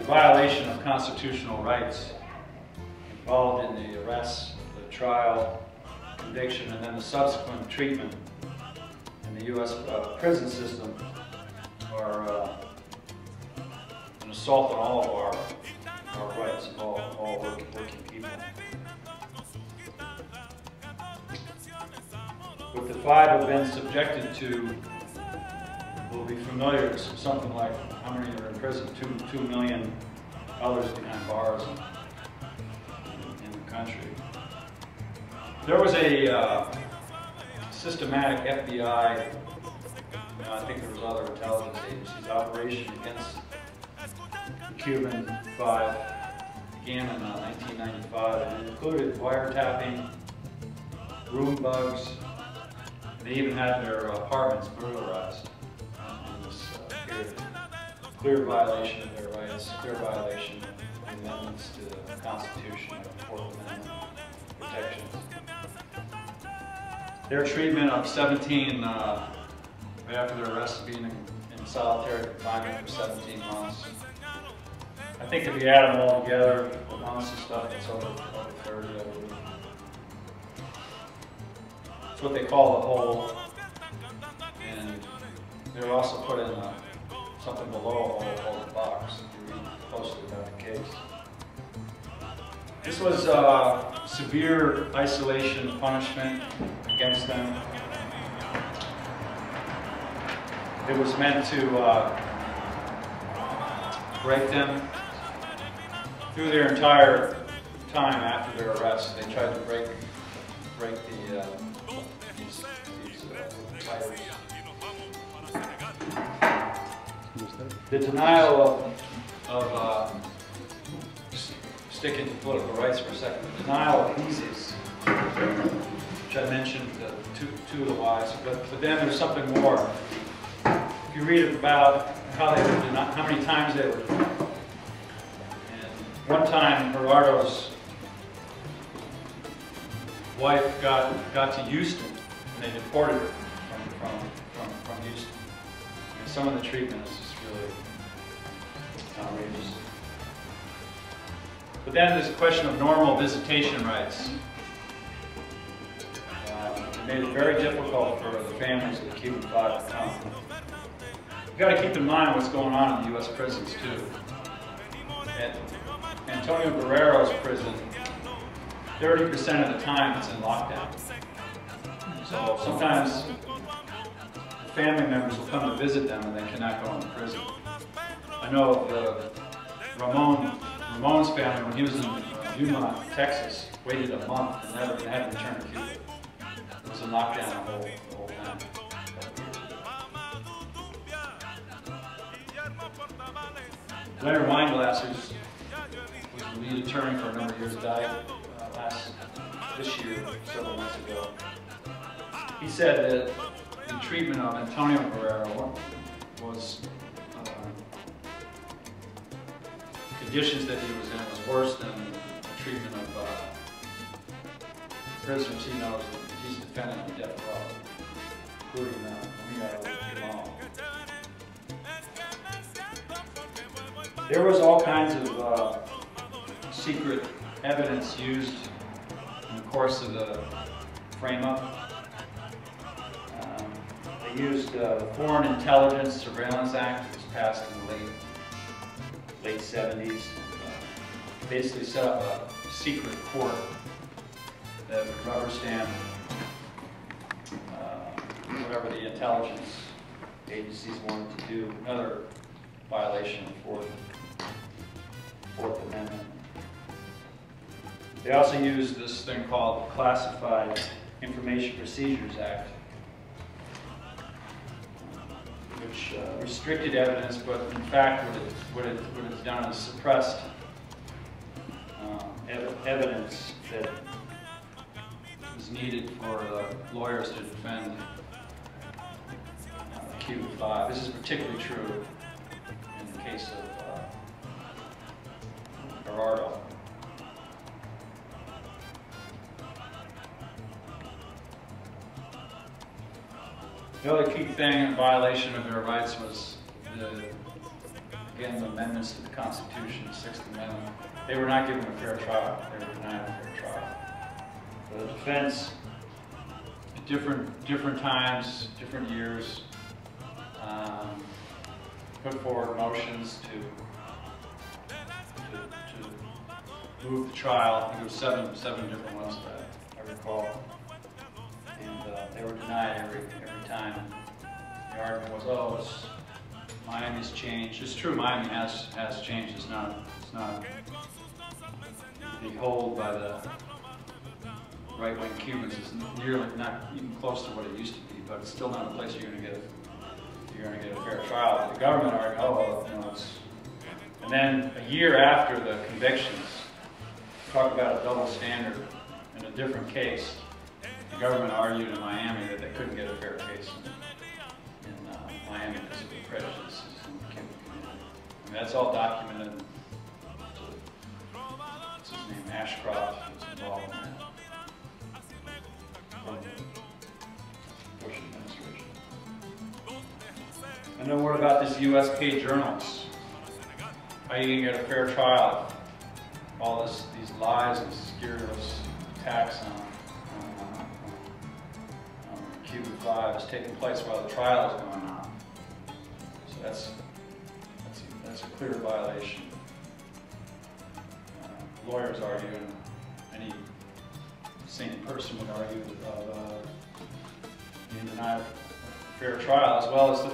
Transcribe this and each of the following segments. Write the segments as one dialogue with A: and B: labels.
A: the violation of constitutional rights involved in the arrest, the trial, conviction, and then the subsequent treatment in the U.S. Prison system are an assault on all of our rights of all working people. What the five have been subjected to will be familiar to something like how many are in prison, 2 million others behind bars in the country. There was a systematic FBI, I think there was other intelligence agencies, operation against the Cuban Five, began in 1995, and it included wiretapping, room bugs, and they even had their apartments burglarized in this period. Clear violation of their rights, clear violation of the amendments to the Constitution and Fourth Amendment protections. Their treatment of 17, after their arrest, being in solitary confinement for 17 months. I think if you add them all together, the months and stuff, it's over 30, I believe. It's what they call the hole, and they're also put in something below a whole box if you read closely about the case. This was severe isolation punishment against them. It was meant to break them through their entire time after their arrest. They tried to break these tires. The denial of sticking to political rights for a second. The denial of visas, which I mentioned, two of the whys, but then there's something more. If you read about how they were denied, how many times they were denied. And one time, Gerardo's wife got to Houston, and they deported her from Houston. And some of the treatment is just really outrageous. But then there's a question of normal visitation rights. It made it very difficult for the families of the Cuban Five to come. You've got to keep in mind what's going on in the U.S. prisons too. At Antonio Guerrero's prison, 30% of the time it's in lockdown. So sometimes the family members will come to visit them and they cannot go into prison. I know of Ramon's family, when he was in Yuma, Texas, waited a month and had to return to Cuba. It was a lockdown the whole time. Leonard Weinglass, who was the lead attorney for a number of years, died this year, several months ago. He said that the treatment of Antonio Guerrero was conditions that he was in was worse than the treatment of prisoners he knows that he's defending on death row, including Guerrero. There was all kinds of secret evidence used in the course of the frame-up. They used the Foreign Intelligence Surveillance Act, which was passed in the late 70s. Basically set up a secret court that would rubber stamp whatever the intelligence agencies wanted to do. Another violation of Fourth Amendment. They also used this thing called the Classified Information Procedures Act, which restricted evidence, but in fact what it's done is suppressed evidence that was needed for the lawyers to defend the Cuban Five. This is particularly true in the case of Gerardo. The other key thing in violation of their rights was the again, the amendments to the Constitution, the Sixth Amendment, they were not given a fair trial. They were denied a fair trial. The defense, at different times, different years, put forward motions to move the trial. I think it was seven different ones that I recall, and they were denied every time. The argument was, oh, Miami's changed. It's true, Miami has changed. It's not beholden by the right-wing Cubans. It's nearly not even close to what it used to be, but it's still not a place you're going to get a fair trial. But the government argued, oh, well, you know, it's. And then a year after the convictions, talk about a double standard in a different case. The government argued in Miami that they couldn't get a fair case in Miami because of the prejudices in the Cuban community. I mean, that's all documented. What's his name? Ashcroft was involved in that. From the Bush administration. And then what about these U.S. paid journals? How are you going to get a fair trial? All these lies and scurrilous attacks on Cuban Five is taking place while the trial is going on. So that's a clear violation. Lawyers argue, and any sane person would argue of being denied a fair trial, as well as the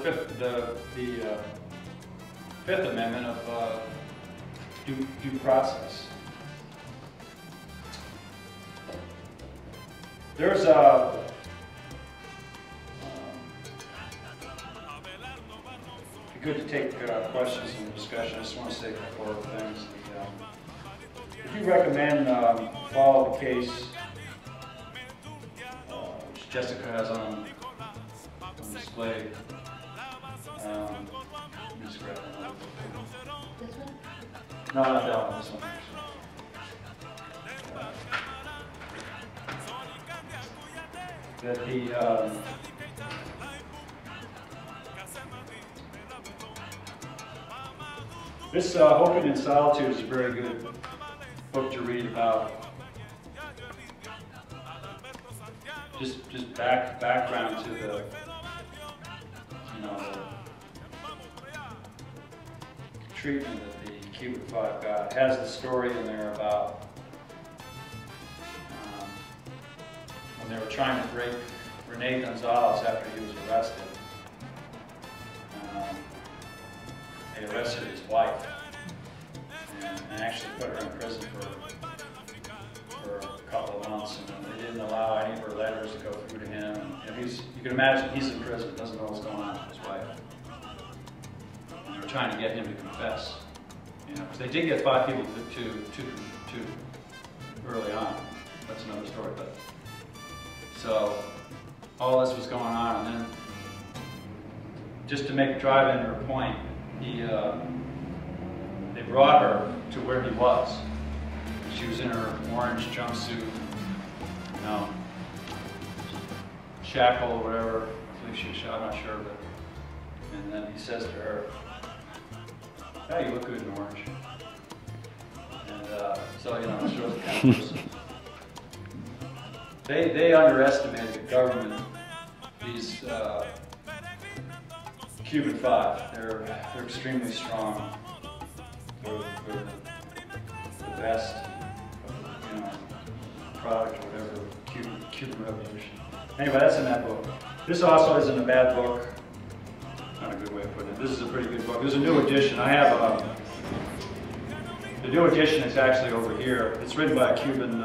A: Fifth Amendment of due process. There's good to take questions and discussion. I just want to say a couple of things. If you recommend follow the case, which Jessica has on display. Let me just grab another book.
B: This one?
A: No, not that one. This one. That this Hoping in Solitude is a very good book to read about just background to the treatment that the Cuban Five got. It has the story in there about when they were trying to break René González after he was arrested. They arrested his wife and actually put her in prison for a couple of months, and they didn't allow any of her letters to go through to him. And you can imagine he's in prison, doesn't know what's going on with his wife. And they were trying to get him to confess. Because they did get 5 people to early on. That's another story. But so all this was going on, and then just to drive into her point, they brought her to where he was. She was in her orange jumpsuit, shackle or whatever. I believe she was shot, I'm not sure, but and then he says to her, "Hey, you look good in orange." And so it shows the kind of person. They underestimated the government. These Cuban Five, they're extremely strong. They're the best, product or whatever, Cuban Revolution. Anyway, that's in that book. This also isn't a bad book. Not a good way of putting it. This is a pretty good book. There's a new edition. I have the new edition is actually over here. It's written by a Cuban